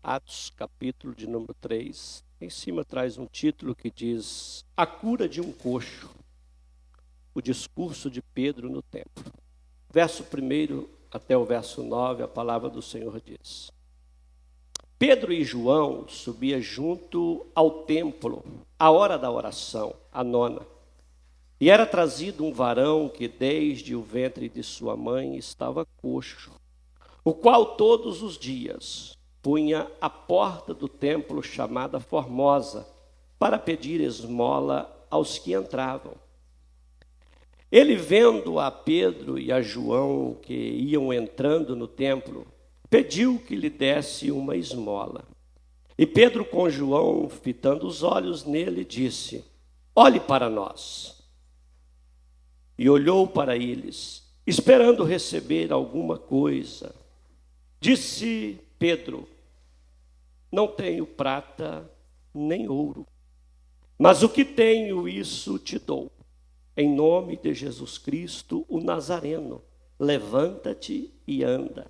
Atos, capítulo de número 3. Em cima traz um título que diz: A cura de um coxo. O discurso de Pedro no templo. Verso 1 até o verso 9, a palavra do Senhor diz: Pedro e João subiam junto ao templo, à hora da oração, a nona. E era trazido um varão que desde o ventre de sua mãe estava coxo, o qual todos os dias punha à porta do templo chamada Formosa, para pedir esmola aos que entravam. Ele, vendo a Pedro e a João que iam entrando no templo, pediu que lhe desse uma esmola. E Pedro, com João, fitando os olhos nele, disse: Olhe para nós. E olhou para eles, esperando receber alguma coisa. Disse Pedro: Não tenho prata nem ouro, mas o que tenho, isso te dou. Em nome de Jesus Cristo, o Nazareno, levanta-te e anda.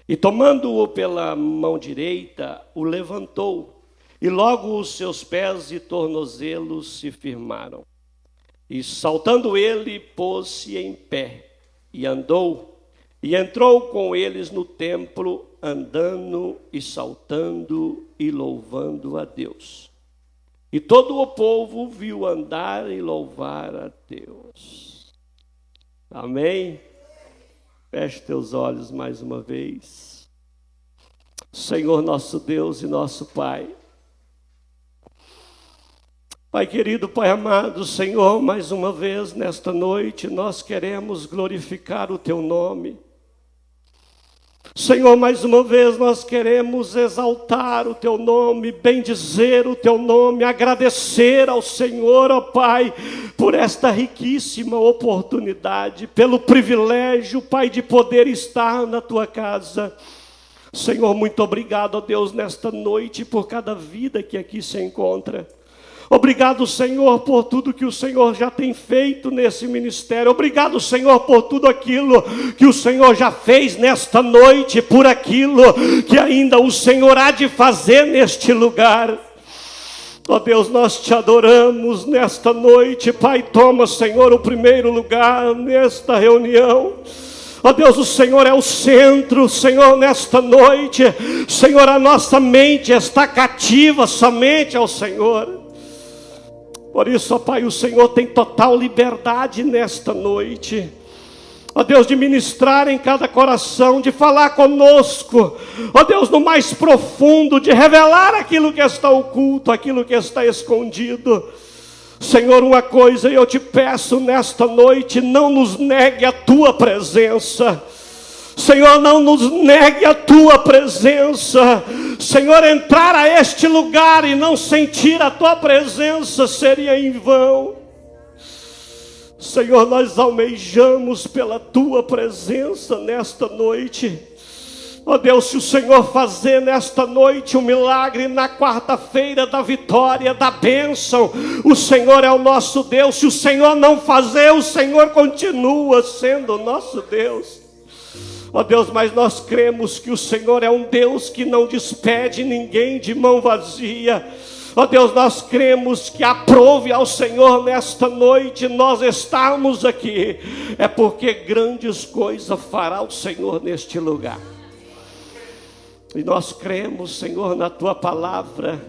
E tomando-o pela mão direita, o levantou, e logo os seus pés e tornozelos se firmaram. E saltando ele, pôs-se em pé, e andou, e entrou com eles no templo, andando e saltando e louvando a Deus. E todo o povo viu andar e louvar a Deus. Amém? Feche teus olhos mais uma vez. Senhor nosso Deus e nosso Pai. Pai querido, Pai amado, Senhor, mais uma vez nesta noite nós queremos glorificar o Teu nome. Senhor, mais uma vez nós queremos exaltar o Teu nome, bendizer o Teu nome, agradecer ao Senhor, ó Pai, por esta riquíssima oportunidade, pelo privilégio, Pai, de poder estar na Tua casa. Senhor, muito obrigado, ó Deus, nesta noite, por cada vida que aqui se encontra. Obrigado, Senhor, por tudo que o Senhor já tem feito nesse ministério. Obrigado, Senhor, por tudo aquilo que o Senhor já fez nesta noite, por aquilo que ainda o Senhor há de fazer neste lugar. Ó Deus, nós te adoramos nesta noite. Pai, toma, Senhor, o primeiro lugar nesta reunião. Ó Deus, o Senhor é o centro, Senhor, nesta noite. Senhor, a nossa mente está cativa somente ao Senhor. Por isso, ó Pai, o Senhor tem total liberdade nesta noite. Ó Deus, de ministrar em cada coração, de falar conosco. Ó Deus, no mais profundo, de revelar aquilo que está oculto, aquilo que está escondido. Senhor, uma coisa eu te peço nesta noite, não nos negue a Tua presença. Senhor, não nos negue a Tua presença. Senhor, entrar a este lugar e não sentir a Tua presença seria em vão. Senhor, nós almejamos pela Tua presença nesta noite. Ó Deus, se o Senhor fazer nesta noite um milagre na quarta-feira da vitória, da bênção, o Senhor é o nosso Deus. Se o Senhor não fazer, o Senhor continua sendo o nosso Deus. Ó Deus, mas nós cremos que o Senhor é um Deus que não despede ninguém de mão vazia. Ó Deus, nós cremos que aprove ao Senhor nesta noite nós estarmos aqui. É porque grandes coisas fará o Senhor neste lugar. E nós cremos, Senhor, na Tua palavra.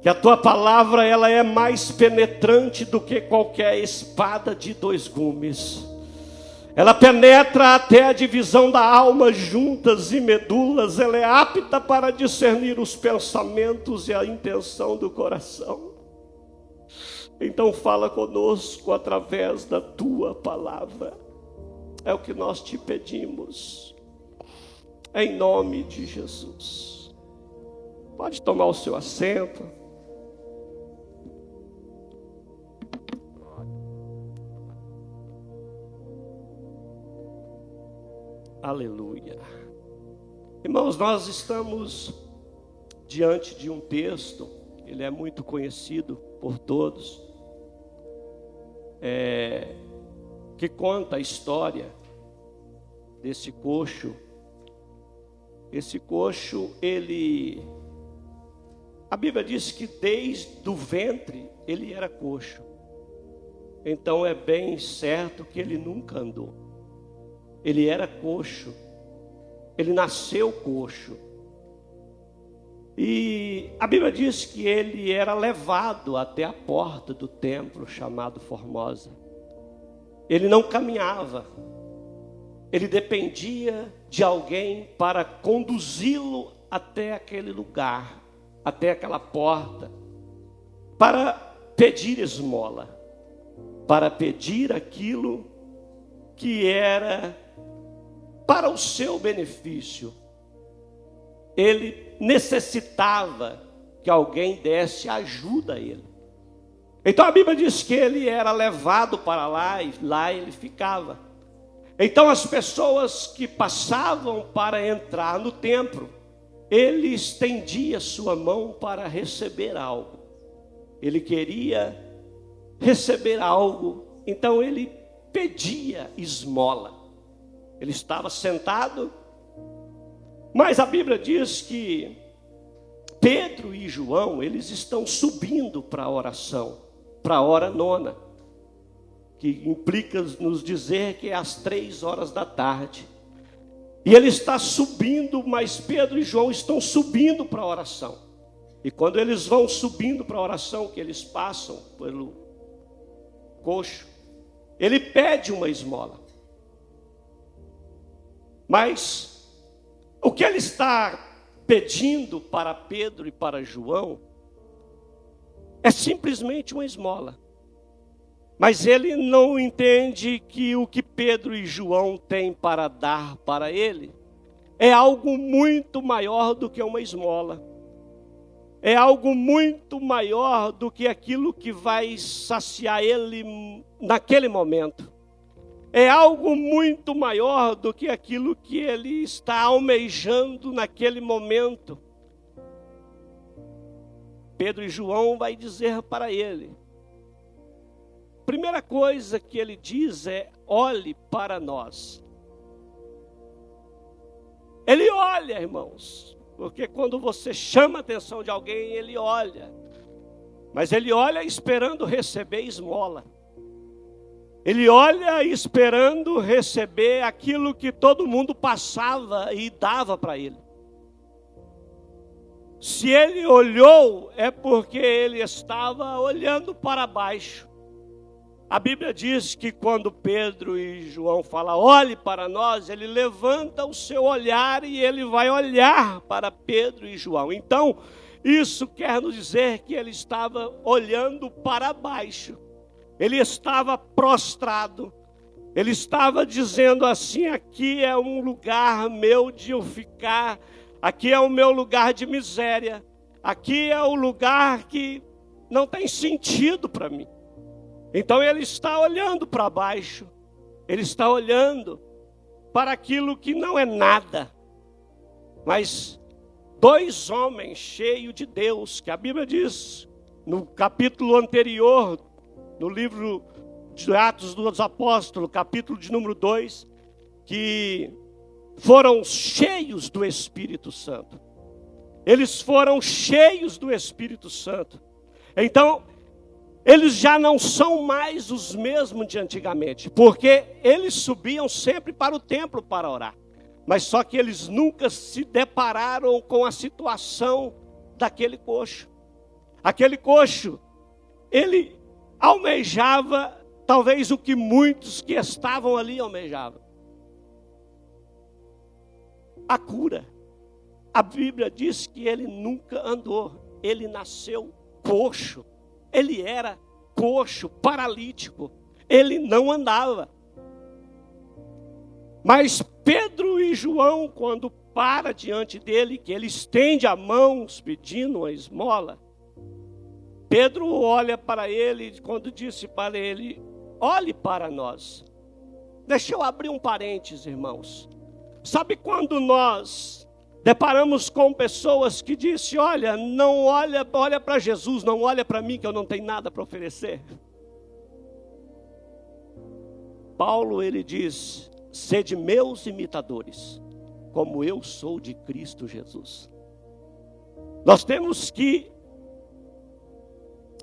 Que a Tua palavra, ela é mais penetrante do que qualquer espada de dois gumes. Ela penetra até a divisão da alma, juntas e medulas. Ela é apta para discernir os pensamentos e a intenção do coração. Então fala conosco através da Tua palavra. É o que nós te pedimos. Em nome de Jesus. Pode tomar o seu assento. Aleluia. Irmãos, nós estamos diante de um texto, ele é muito conhecido por todos, que conta a história desse coxo Esse coxo, a Bíblia diz que desde o ventre ele era coxo. Então é bem certo que ele nunca andou. Ele era coxo. Ele nasceu coxo. E a Bíblia diz que ele era levado até a porta do templo chamado Formosa. Ele não caminhava. Ele dependia de alguém para conduzi-lo até aquele lugar, até aquela porta, para pedir esmola, para pedir aquilo que era para o seu benefício. Ele necessitava que alguém desse ajuda a ele. Então a Bíblia diz que ele era levado para lá e lá ele ficava. Então as pessoas que passavam para entrar no templo, ele estendia sua mão para receber algo. Ele queria receber algo, então ele pedia esmola. Ele estava sentado, mas a Bíblia diz que Pedro e João, eles estão subindo para a oração, para a hora nona, que implica nos dizer que é às 3 horas da tarde. E ele está subindo, mas Pedro e João estão subindo para a oração. E quando eles vão subindo para a oração, que eles passam pelo coxo, ele pede uma esmola. Mas o que ele está pedindo para Pedro e para João é simplesmente uma esmola. Mas ele não entende que o que Pedro e João têm para dar para ele é algo muito maior do que uma esmola. É algo muito maior do que aquilo que vai saciar ele naquele momento. É algo muito maior do que aquilo que ele está almejando naquele momento. Pedro e João vai dizer para ele. Primeira coisa que ele diz é: olhe para nós. Ele olha, irmãos, porque quando você chama a atenção de alguém, ele olha. Mas ele olha esperando receber esmola. Ele olha esperando receber aquilo que todo mundo passava e dava para ele. Se ele olhou, é porque ele estava olhando para baixo. A Bíblia diz que quando Pedro e João falam, olhe para nós, ele levanta o seu olhar e ele vai olhar para Pedro e João. Então, isso quer nos dizer que ele estava olhando para baixo. Ele estava prostrado. Ele estava dizendo assim, aqui é um lugar meu de eu ficar. Aqui é o meu lugar de miséria. Aqui é o lugar que não tem sentido para mim. Então ele está olhando para baixo, ele está olhando para aquilo que não é nada. Mas 2 homens cheios de Deus, que a Bíblia diz, no capítulo anterior, no livro de Atos dos Apóstolos, capítulo de número 2, que foram cheios do Espírito Santo. Eles foram cheios do Espírito Santo. Então, eles já não são mais os mesmos de antigamente, porque eles subiam sempre para o templo para orar. Mas só que eles nunca se depararam com a situação daquele coxo. Aquele coxo, ele almejava talvez o que muitos que estavam ali almejavam. A cura. A Bíblia diz que ele nunca andou, ele nasceu coxo. Ele era coxo, paralítico. Ele não andava. Mas Pedro e João, quando para diante dele, que ele estende a mão pedindo uma esmola, Pedro olha para ele, quando disse para ele, olhe para nós. Deixa eu abrir um parênteses, irmãos. Sabe quando nós deparamos com pessoas que dizem, olha, não olha para Jesus, não olha para mim que eu não tenho nada para oferecer. Paulo, ele diz, sede meus imitadores, como eu sou de Cristo Jesus. Nós temos que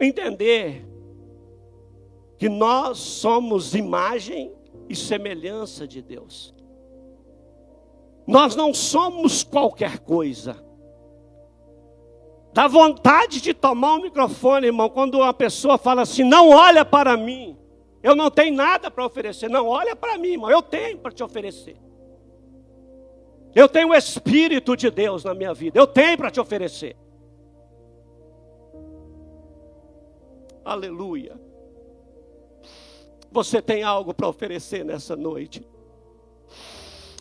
entender que nós somos imagem e semelhança de Deus. Nós não somos qualquer coisa. Dá vontade de tomar o microfone, irmão, quando uma pessoa fala assim: não olha para mim, eu não tenho nada para oferecer. Não, olha para mim, irmão, eu tenho para te oferecer. Eu tenho o Espírito de Deus na minha vida, eu tenho para te oferecer. Aleluia. Você tem algo para oferecer nessa noite.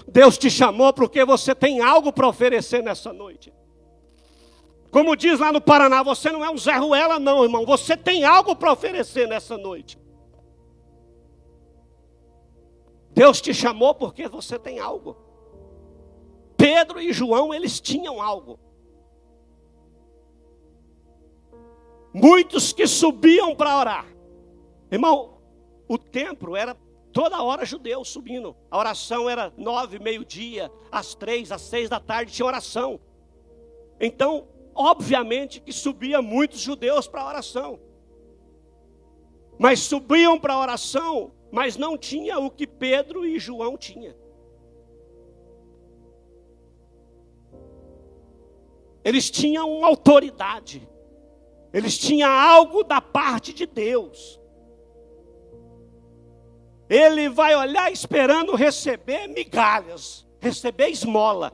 Deus te chamou porque você tem algo para oferecer nessa noite. Como diz lá no Paraná, você não é um Zé Ruela não, irmão. Você tem algo para oferecer nessa noite. Deus te chamou porque você tem algo. Pedro e João, eles tinham algo. Muitos que subiam para orar. Irmão, o templo era toda hora judeu subindo. A oração era 9, meio-dia, às 3, às 6 da tarde tinha oração. Então, obviamente que subia muitos judeus para a oração. Mas subiam para a oração, mas não tinha o que Pedro e João tinham. Eles tinham autoridade. Eles tinham algo da parte de Deus. Ele vai olhar esperando receber migalhas, receber esmola.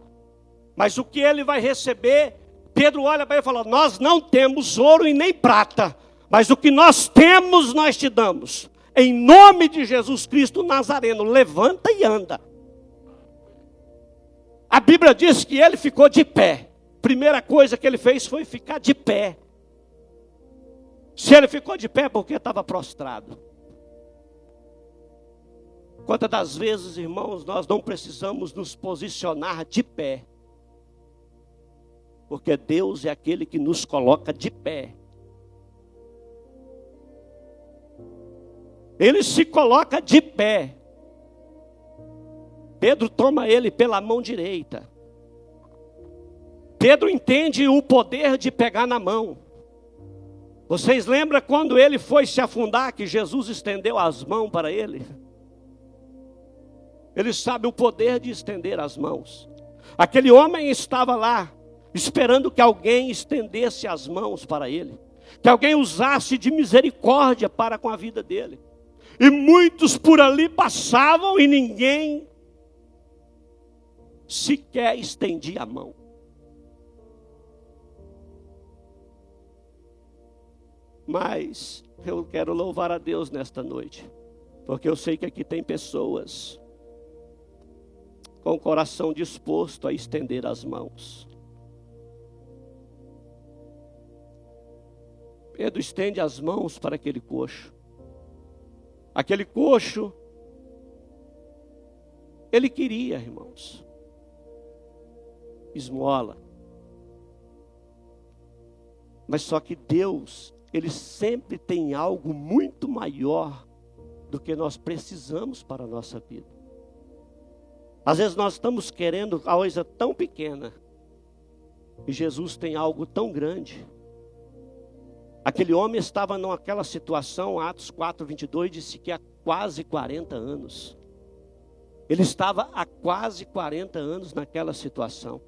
Mas o que ele vai receber, Pedro olha para ele e fala: nós não temos ouro e nem prata, mas o que nós temos nós te damos. Em nome de Jesus Cristo Nazareno, levanta e anda. A Bíblia diz que ele ficou de pé. Primeira coisa que ele fez foi ficar de pé. Se ele ficou de pé, porque estava prostrado. Quantas das vezes, irmãos, nós não precisamos nos posicionar de pé. Porque Deus é aquele que nos coloca de pé. Ele se coloca de pé. Pedro toma ele pela mão direita. Pedro entende o poder de pegar na mão. Vocês lembram quando ele foi se afundar, que Jesus estendeu as mãos para ele? Ele sabe o poder de estender as mãos. Aquele homem estava lá, esperando que alguém estendesse as mãos para ele. Que alguém usasse de misericórdia para com a vida dele. E muitos por ali passavam e ninguém sequer estendia a mão. Mas eu quero louvar a Deus nesta noite, porque eu sei que aqui tem pessoas com o coração disposto a estender as mãos. Pedro estende as mãos para aquele coxo. Aquele coxo, ele queria, irmãos, esmola. Mas só que Deus, Ele sempre tem algo muito maior do que nós precisamos para a nossa vida. Às vezes nós estamos querendo a coisa tão pequena, e Jesus tem algo tão grande. Aquele homem estava naquela situação, Atos 4:22, disse que há quase 40 anos. Ele estava há quase 40 anos naquela situação.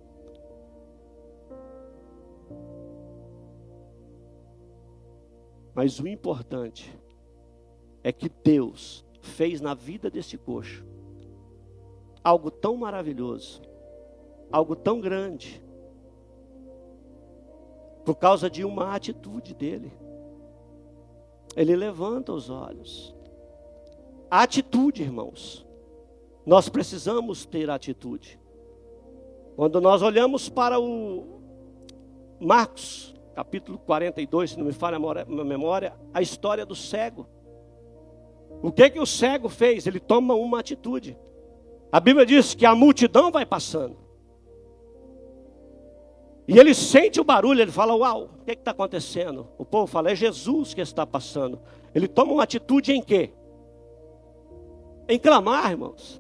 Mas o importante é que Deus fez na vida desse coxo algo tão maravilhoso, algo tão grande, por causa de uma atitude dele. Ele levanta os olhos. A atitude, irmãos, nós precisamos ter atitude. Quando nós olhamos para o Marcos, capítulo 42, se não me falha a memória, a história do cego. O que o cego fez? Ele toma uma atitude. A Bíblia diz que a multidão vai passando. E ele sente o barulho, ele fala: uau, o que está acontecendo? O povo fala: é Jesus que está passando. Ele toma uma atitude em quê? Em clamar, irmãos.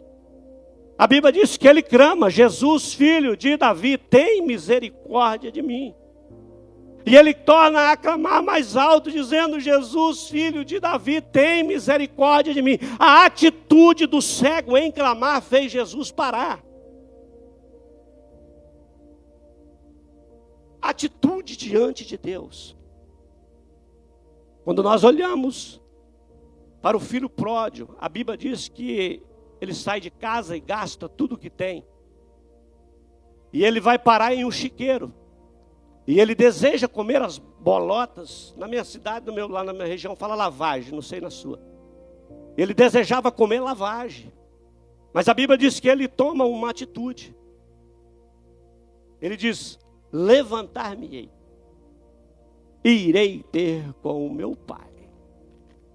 A Bíblia diz que ele clama: Jesus, filho de Davi, tem misericórdia de mim. E ele torna a clamar mais alto, dizendo: Jesus, filho de Davi, tem misericórdia de mim. A atitude do cego em clamar fez Jesus parar. Atitude diante de Deus. Quando nós olhamos para o filho pródigo, a Bíblia diz que ele sai de casa e gasta tudo o que tem. E ele vai parar em um chiqueiro. E ele deseja comer as bolotas. Na minha cidade, lá na minha região, fala lavagem, não sei na sua. Ele desejava comer lavagem. Mas a Bíblia diz que ele toma uma atitude. Ele diz: levantar-me-ei, e irei ter com o meu pai.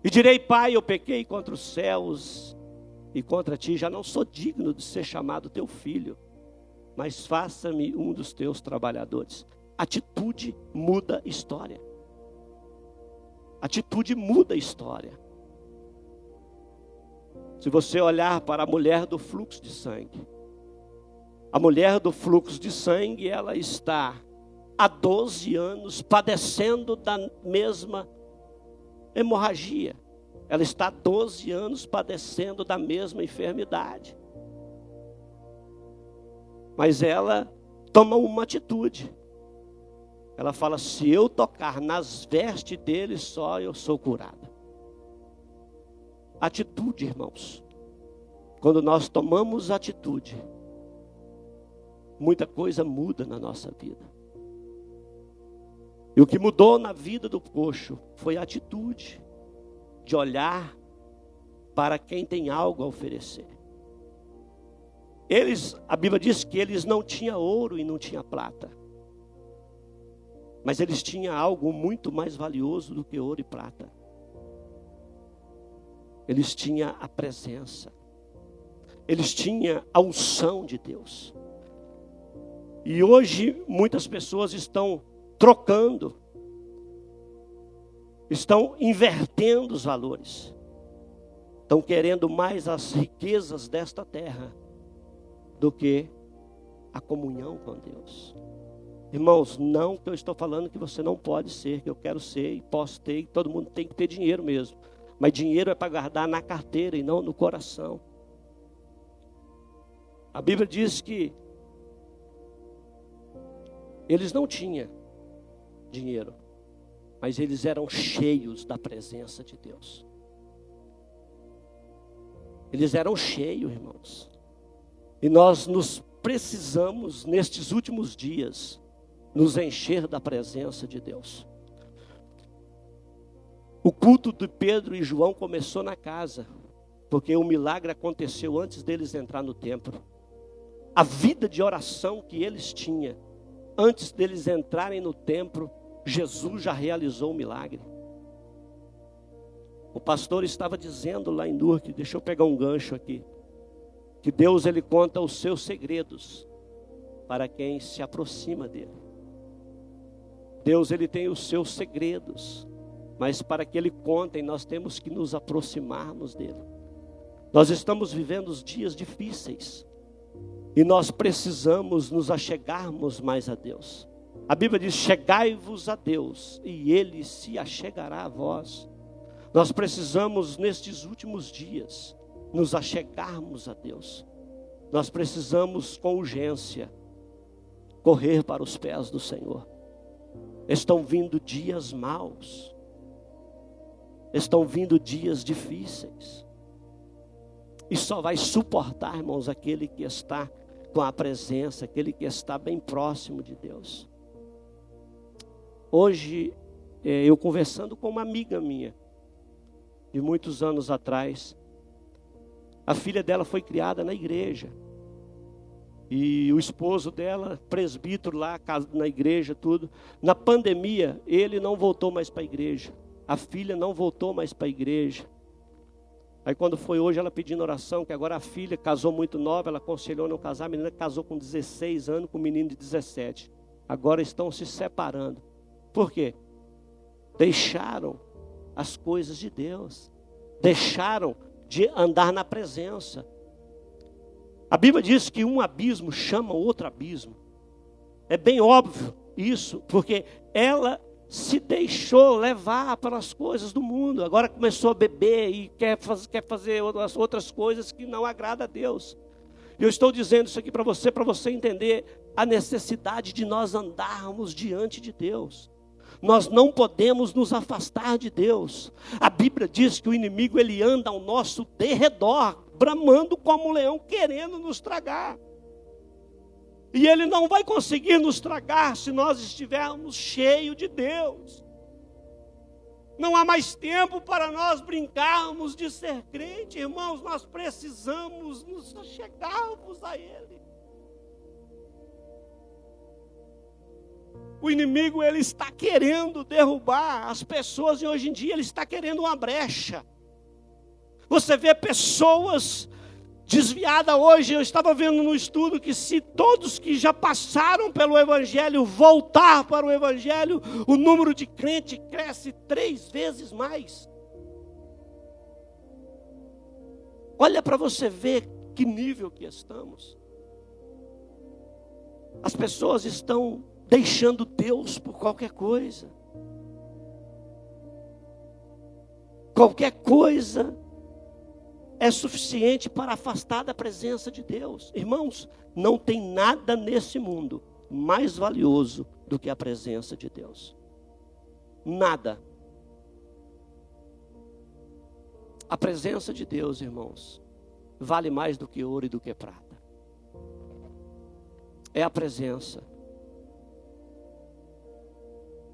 E direi: Pai, eu pequei contra os céus e contra ti, já não sou digno de ser chamado teu filho, mas faça-me um dos teus trabalhadores. Atitude muda história. Atitude muda história. Se você olhar para a mulher do fluxo de sangue, a mulher do fluxo de sangue, ela está há 12 anos padecendo da mesma hemorragia. Ela está há 12 anos padecendo da mesma enfermidade. Mas ela toma uma atitude. Ela fala: se eu tocar nas vestes dele, só eu sou curada. Atitude, irmãos. Quando nós tomamos atitude, muita coisa muda na nossa vida. E o que mudou na vida do coxo foi a atitude de olhar para quem tem algo a oferecer. A Bíblia diz que eles não tinham ouro e não tinham prata. Mas eles tinham algo muito mais valioso do que ouro e prata. Eles tinham a presença. Eles tinham a unção de Deus. E hoje muitas pessoas estão trocando, estão invertendo os valores. Estão querendo mais as riquezas desta terra do que a comunhão com Deus. Irmãos, não que eu estou falando que você não pode ser, que eu quero ser e posso ter, que todo mundo tem que ter dinheiro mesmo. Mas dinheiro é para guardar na carteira e não no coração. A Bíblia diz que eles não tinham dinheiro, mas eles eram cheios da presença de Deus. Eles eram cheios, irmãos. E nós nos precisamos, nestes últimos dias, nos encher da presença de Deus. O culto de Pedro e João começou na casa, porque o milagre aconteceu antes deles entrar no templo. A vida de oração que eles tinham, antes deles entrarem no templo, Jesus já realizou o milagre. O pastor estava dizendo lá em Newark, deixa eu pegar um gancho aqui, que Deus, ele conta os seus segredos para quem se aproxima dele. Deus, ele tem os seus segredos, mas para que ele contem, nós temos que nos aproximarmos dele. Nós estamos vivendo os dias difíceis e nós precisamos nos achegarmos mais a Deus. A Bíblia diz: chegai-vos a Deus e ele se achegará a vós. Nós precisamos, nestes últimos dias, nos achegarmos a Deus. Nós precisamos com urgência correr para os pés do Senhor. Estão vindo dias maus. Estão vindo dias difíceis. E só vai suportar, irmãos, aquele que está com a presença, aquele que está bem próximo de Deus. Hoje, eu conversando com uma amiga minha, de muitos anos atrás, a filha dela foi criada na igreja. E o esposo dela, presbítero lá na igreja, tudo. Na pandemia, ele não voltou mais para a igreja. A filha não voltou mais para a igreja. Aí quando foi hoje, ela pedindo oração, que agora a filha casou muito nova, ela aconselhou não casar. A menina casou com 16 anos, com um menino de 17. Agora estão se separando. Por quê? Deixaram as coisas de Deus. Deixaram de andar na presença. A Bíblia diz que um abismo chama outro abismo. É bem óbvio isso, porque ela se deixou levar pelas coisas do mundo. Agora começou a beber e quer fazer outras coisas que não agradam a Deus. Eu estou dizendo isso aqui para você entender a necessidade de nós andarmos diante de Deus. Nós não podemos nos afastar de Deus. A Bíblia diz que o inimigo ele anda ao nosso derredor, bramando como um leão, querendo nos tragar. E ele não vai conseguir nos tragar se nós estivermos cheios de Deus. Não há mais tempo para nós brincarmos de ser crente, irmãos. Nós precisamos nos chegarmos a Ele. O inimigo ele está querendo derrubar as pessoas e hoje em dia ele está querendo uma brecha. Você vê pessoas desviadas hoje. Eu estava vendo no estudo que se todos que já passaram pelo Evangelho voltar para o Evangelho, o número de crentes cresce 3 vezes mais. Olha para você ver que nível que estamos. As pessoas estão deixando Deus por qualquer coisa. Qualquer coisa é suficiente para afastar da presença de Deus. Irmãos, não tem nada nesse mundo mais valioso do que a presença de Deus. Nada. A presença de Deus, irmãos, vale mais do que ouro e do que prata. É a presença.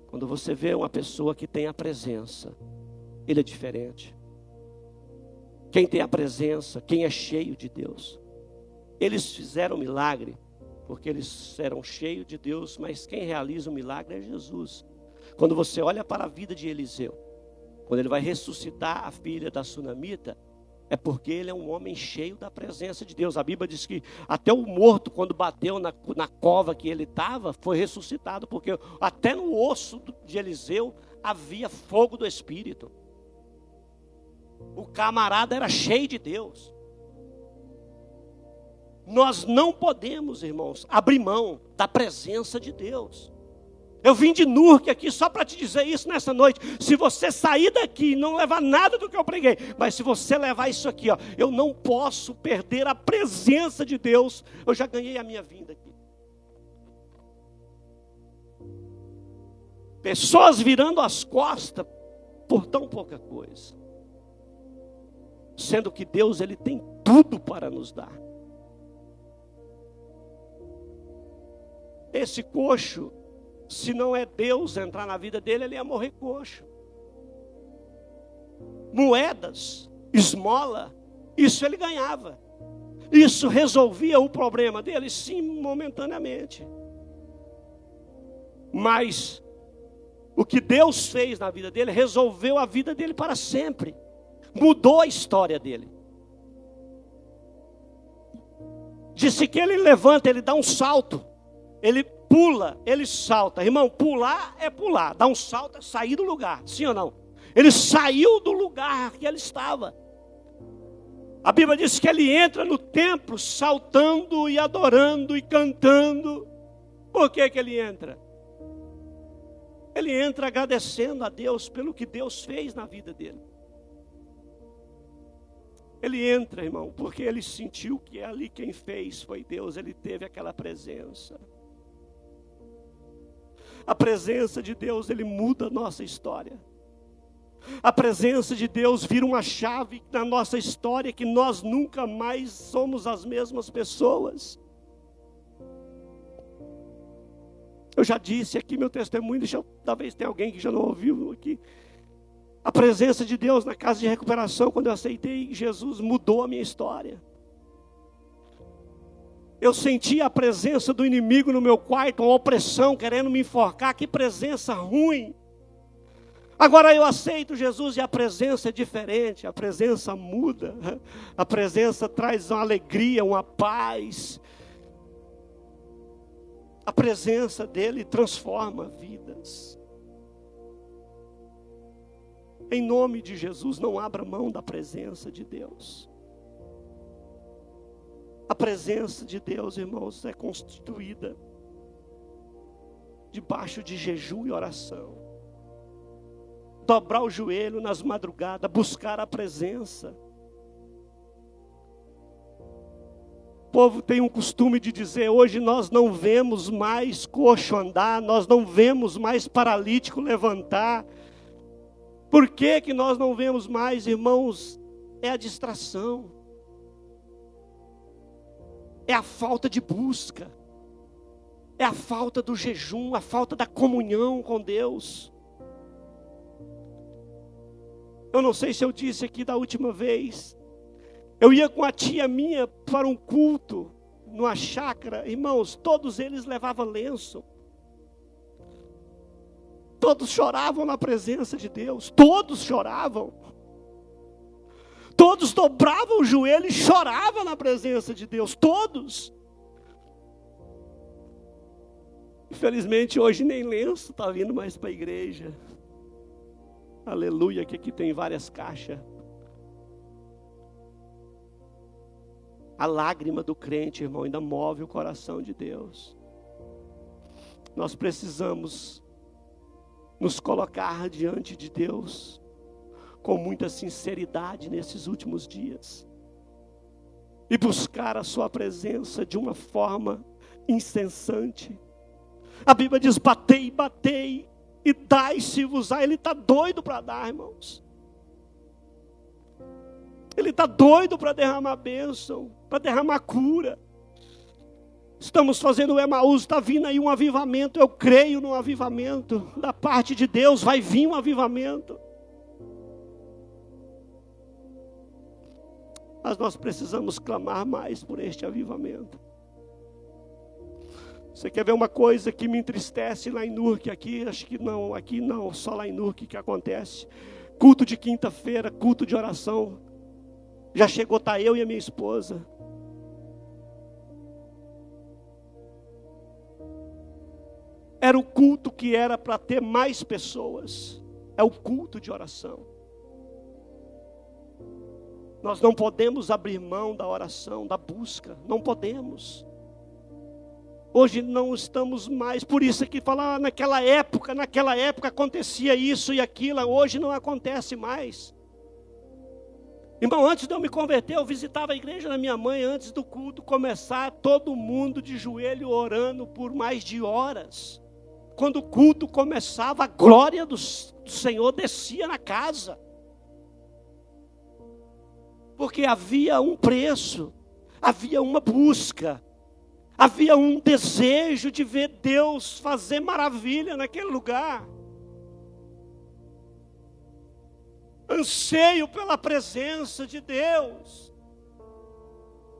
Quando você vê uma pessoa que tem a presença, ele é diferente. Quem tem a presença, quem é cheio de Deus. Eles fizeram milagre, porque eles eram cheios de Deus, mas quem realiza o milagre é Jesus. Quando você olha para a vida de Eliseu, quando ele vai ressuscitar a filha da sunamita, é porque ele é um homem cheio da presença de Deus. A Bíblia diz que até o morto, quando bateu na cova que ele estava, foi ressuscitado, porque até no osso de Eliseu havia fogo do Espírito. O camarada era cheio de Deus. Nós não podemos, irmãos, abrir mão da presença de Deus. Eu vim de Nurque aqui só para te dizer isso nessa noite. Se você sair daqui e não levar nada do que eu preguei, mas se você levar isso aqui, ó, eu não posso perder a presença de Deus. Eu já ganhei a minha vinda aqui. Pessoas virando as costas por tão pouca coisa. Sendo que Deus ele tem tudo para nos dar. Esse coxo, se não é Deus entrar na vida dele, ele ia morrer coxo. Moedas, esmola, isso ele ganhava. Isso resolvia o problema dele, sim, momentaneamente. Mas o que Deus fez na vida dele, resolveu a vida dele para sempre. Mudou a história dele. Disse que ele levanta, ele dá um salto. Ele pula, ele salta. Irmão, pular é pular. Dar um salto é sair do lugar. Sim ou não? Ele saiu do lugar que ele estava. A Bíblia diz que ele entra no templo saltando e adorando e cantando. Por que que ele entra? Ele entra agradecendo a Deus pelo que Deus fez na vida dele. Ele entra, irmão, porque ele sentiu que ali quem fez foi Deus. Ele teve aquela presença. A presença de Deus, ele muda a nossa história. A presença de Deus vira uma chave na nossa história que nós nunca mais somos as mesmas pessoas. Eu já disse aqui meu testemunho, talvez tenha alguém que já não ouviu aqui. A presença de Deus na casa de recuperação, quando eu aceitei Jesus, mudou a minha história. Eu senti a presença do inimigo no meu quarto, uma opressão, querendo me enforcar. Que presença ruim. Agora eu aceito Jesus e a presença é diferente. A presença muda. A presença traz uma alegria, uma paz. A presença dele transforma vidas. Em nome de Jesus, não abra mão da presença de Deus. A presença de Deus, irmãos, é constituída debaixo de jejum e oração. Dobrar o joelho nas madrugadas, buscar a presença. O povo tem um costume de dizer, hoje nós não vemos mais coxo andar, nós não vemos mais paralítico levantar. Por que que nós não vemos mais, irmãos? É a distração. É a falta de busca. É a falta do jejum, a falta da comunhão com Deus. Eu não sei se eu disse aqui da última vez. Eu ia com a tia minha para um culto, numa chácara. Irmãos, todos eles levavam lenço. Todos choravam na presença de Deus. Todos choravam. Todos dobravam o joelho e choravam na presença de Deus. Todos. Infelizmente hoje nem lenço está vindo mais para a igreja. Aleluia, que aqui tem várias caixas. A lágrima do crente, irmão, ainda move o coração de Deus. Nós precisamos nos colocar diante de Deus com muita sinceridade nesses últimos dias e buscar a sua presença de uma forma incessante. A Bíblia diz, batei e dai-se-vos-á. Ele está doido para dar, irmãos. Ele está doido para derramar bênção, para derramar cura. Estamos fazendo o Emaús, está vindo aí um avivamento. Eu creio no avivamento da parte de Deus, vai vir um avivamento. Mas nós precisamos clamar mais por este avivamento. Você quer ver uma coisa que me entristece lá em Nurque? Aqui não, só lá em Nurque que acontece. Culto de quinta-feira, culto de oração. Já chegou, tá eu e a minha esposa. Era o culto que era para ter mais pessoas. É o culto de oração. Nós não podemos abrir mão da oração, da busca. Não podemos. Hoje não estamos mais, por isso que fala, naquela época acontecia isso e aquilo, hoje não acontece mais. Irmão, antes de eu me converter, eu visitava a igreja da minha mãe, antes do culto começar, todo mundo de joelho orando por mais de horas. Quando o culto começava, a glória do Senhor descia na casa. Porque havia um preço, havia uma busca. Havia um desejo de ver Deus fazer maravilha naquele lugar. Anseio pela presença de Deus.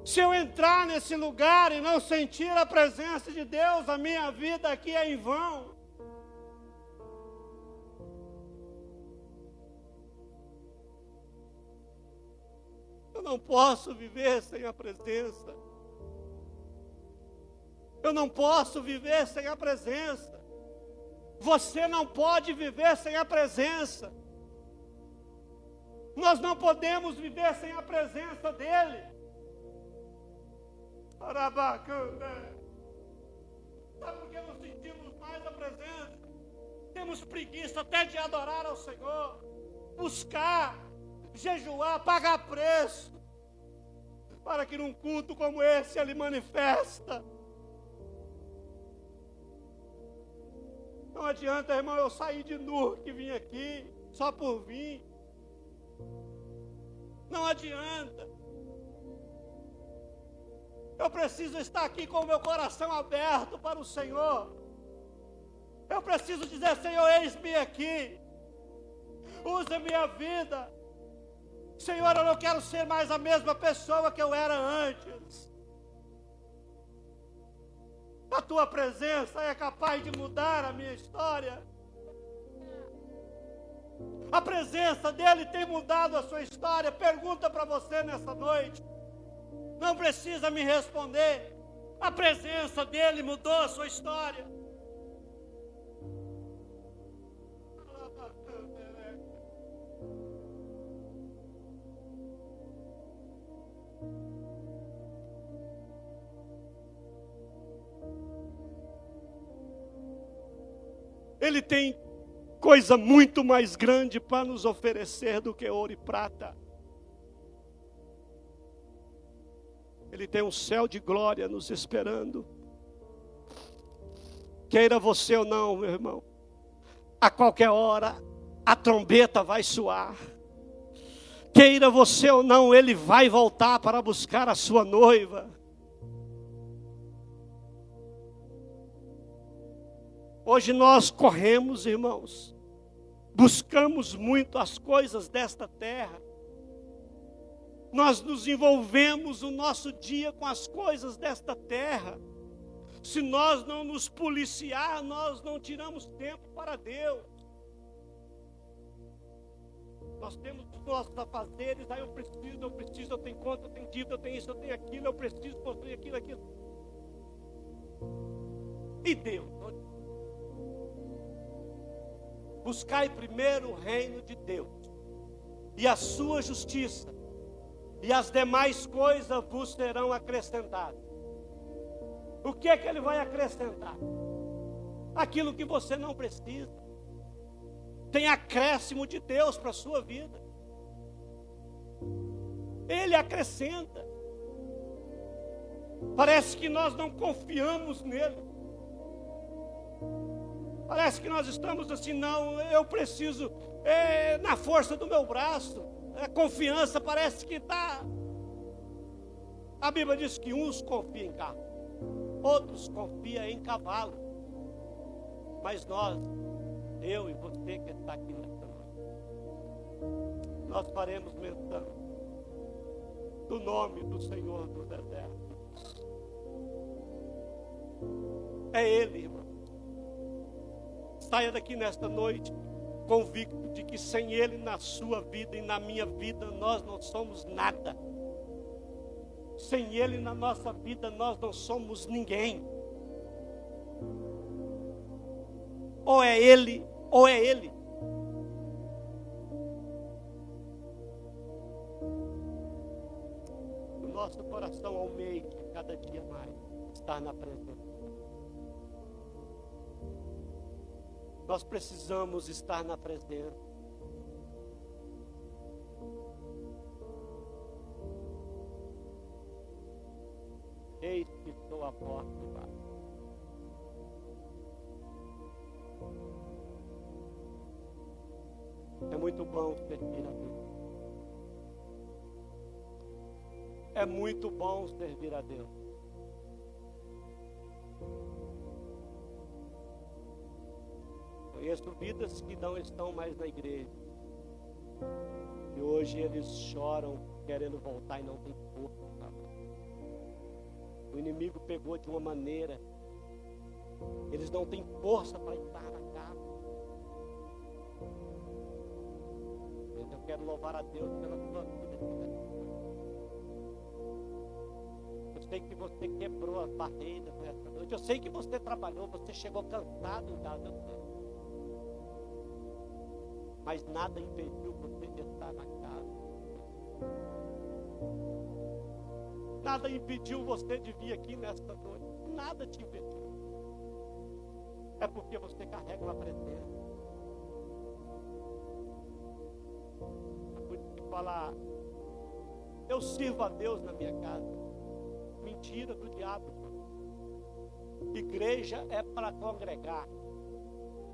Se eu entrar nesse lugar e não sentir a presença de Deus, a minha vida aqui é em vão. Eu não posso viver sem a presença. Eu não posso viver sem a presença. Você não pode viver sem a presença. Nós não podemos viver sem a presença dEle. Sabe por que não sentimos mais a presença? Temos preguiça até de adorar ao Senhor, buscar, jejuar, pagar preço, para que num culto como esse Ele manifesta. Não adianta, irmão, eu sair de Nurque e vim aqui, só por vir. Não adianta. Eu preciso estar aqui com o meu coração aberto para o Senhor. Eu preciso dizer, Senhor, eis-me aqui. Usa a minha vida. Senhor, eu não quero ser mais a mesma pessoa que eu era antes. A tua presença é capaz de mudar a minha história. A presença dele tem mudado a sua história. Pergunta para você nessa noite. Não precisa me responder. A presença dele mudou a sua história. Ele tem coisa muito mais grande para nos oferecer do que ouro e prata. Ele tem um céu de glória nos esperando. Queira você ou não, meu irmão, a qualquer hora a trombeta vai soar. Queira você ou não, Ele vai voltar para buscar a sua noiva. Hoje nós corremos, irmãos, buscamos muito as coisas desta terra. Nós nos envolvemos o nosso dia com as coisas desta terra. Se nós não nos policiar, nós não tiramos tempo para Deus. Nós temos os nossos afazeres, aí eu preciso, eu tenho conta, eu tenho dívida, eu tenho isso, eu tenho aquilo, eu preciso construir aquilo. E Deus? Buscai primeiro o reino de Deus e a sua justiça, e as demais coisas vos serão acrescentadas. O que é que Ele vai acrescentar? Aquilo que você não precisa. Tem acréscimo de Deus para a sua vida. Ele acrescenta. Parece que nós não confiamos nele. Parece que nós estamos assim, não, eu preciso, na força do meu braço. A confiança parece que está. A Bíblia diz que uns confiam em carro, outros confiam em cavalo. Mas nós, eu e você que está aqui nesta noite, nós faremos menção do nome do Senhor dos Exércitos. É Ele, irmão. Saia daqui nesta noite convicto de que sem Ele na sua vida e na minha vida nós não somos nada. Sem Ele na nossa vida nós não somos ninguém. Ou é Ele, ou é Ele. O nosso coração almeja cada dia mais estar na presença. Nós precisamos estar na presença. Eis que estou à porta e bato. É muito bom servir a Deus. É muito bom servir a Deus. Conheço vidas que não estão mais na igreja. E hoje eles choram querendo voltar e não tem força. O inimigo pegou de uma maneira. Eles não têm força para estar na casa. Mas eu quero louvar a Deus pela sua vida. Eu sei que você quebrou as barreiras nessa noite. Eu sei que você trabalhou, você chegou cansado em casa. Eu sei. Mas nada impediu você de estar na casa. Nada impediu você de vir aqui nesta noite. Nada te impediu. É porque você carrega uma presença. É por isso que falar, eu sirvo a Deus na minha casa. Mentira do diabo. Igreja é para congregar.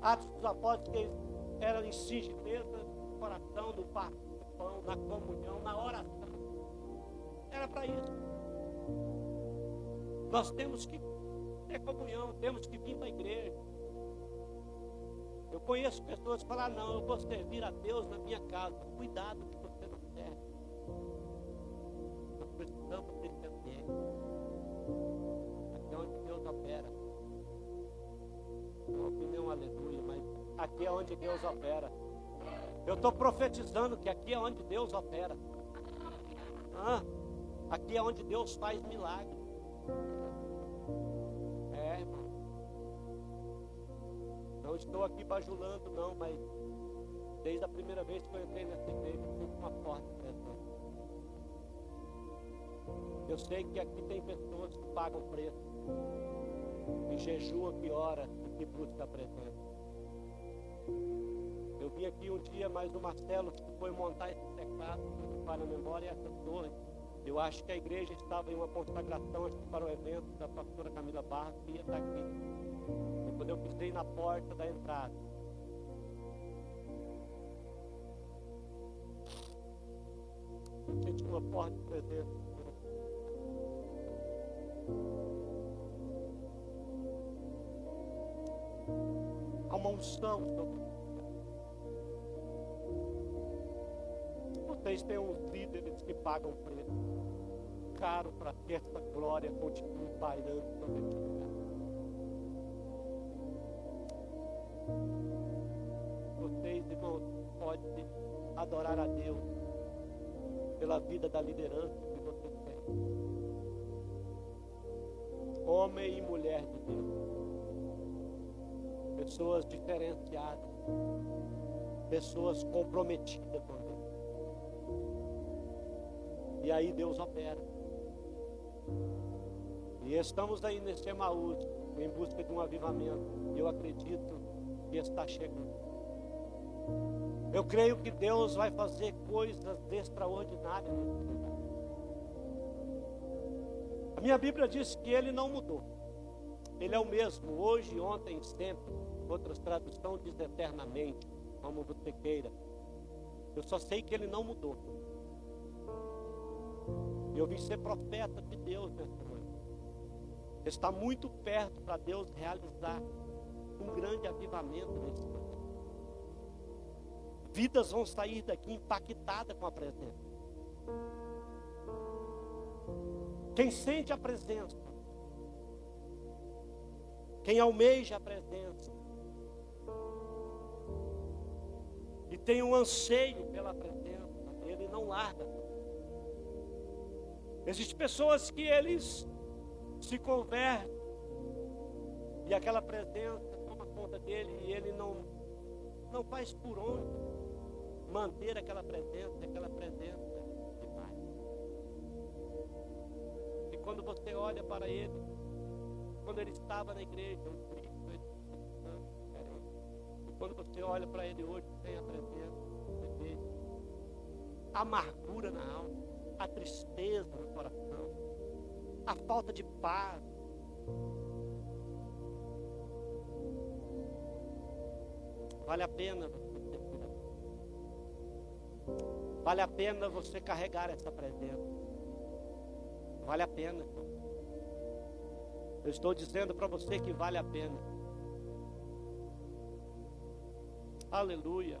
Atos dos Apóstolos era em singeleza do coração, no parto do pão, na comunhão, na oração. Era para isso. Nós temos que ter comunhão, temos que vir para a igreja. Eu conheço pessoas que falam, não, eu vou servir a Deus na minha casa. Cuidado que você não serve. Nós precisamos desse ambiente. Aqui é onde Deus opera. Uma opinião, aleluia, mas aqui é onde Deus opera. Eu estou profetizando que aqui é onde Deus opera. Aqui é onde Deus faz milagre. Irmão. Não estou aqui bajulando, não, mas desde a primeira vez que eu entrei nessa igreja, eu fui com uma forte pressão. Eu sei que aqui tem pessoas que pagam preço, que jejuam, que ora e que buscam a presença. vim aqui um dia, mas o Marcelo foi montar esse teclado, não falha a memória, essa torre. Eu acho que a igreja estava em uma consagração, acho que para o evento da pastora Camila Barros, que ia estar aqui. E quando eu pisei na porta da entrada, eu senti uma forte presença. Há uma unção sobre vocês. Têm uns líderes que pagam preço caro para que essa glória continue pairando sobre esse lugar. Vocês, irmãos, podem adorar a Deus pela vida da liderança que vocês têm. Homem e mulher de Deus. Pessoas diferenciadas, pessoas comprometidas com Deus. E aí Deus opera. E estamos aí nesse Emaús, em busca de um avivamento. E eu acredito que está chegando. Eu creio que Deus vai fazer coisas extraordinárias nesse lugar. A minha Bíblia diz que Ele não mudou. Ele é o mesmo, hoje, ontem, sempre. Outras traduções diz eternamente, como você queira. Eu só sei que Ele não mudou. Eu vim ser profeta de Deus nessa noite. Está muito perto para Deus realizar um grande avivamento nesse momento. Vidas vão sair daqui impactadas com a presença. Quem sente a presença, quem almeja a presença e tem um anseio pela presença, ele não larga. Existem pessoas que eles se convertem e aquela presença toma conta dele e ele não faz por onde manter aquela presença se vai. E quando você olha para ele, quando ele estava na igreja, o Cristo, e quando você olha para ele hoje, tem a presença, você vê a amargura na alma, a tristeza no coração, a falta de paz. Vale a pena você ter cuidado. Vale a pena você carregar essa presença. Vale a pena. Eu estou dizendo para você que vale a pena. Aleluia.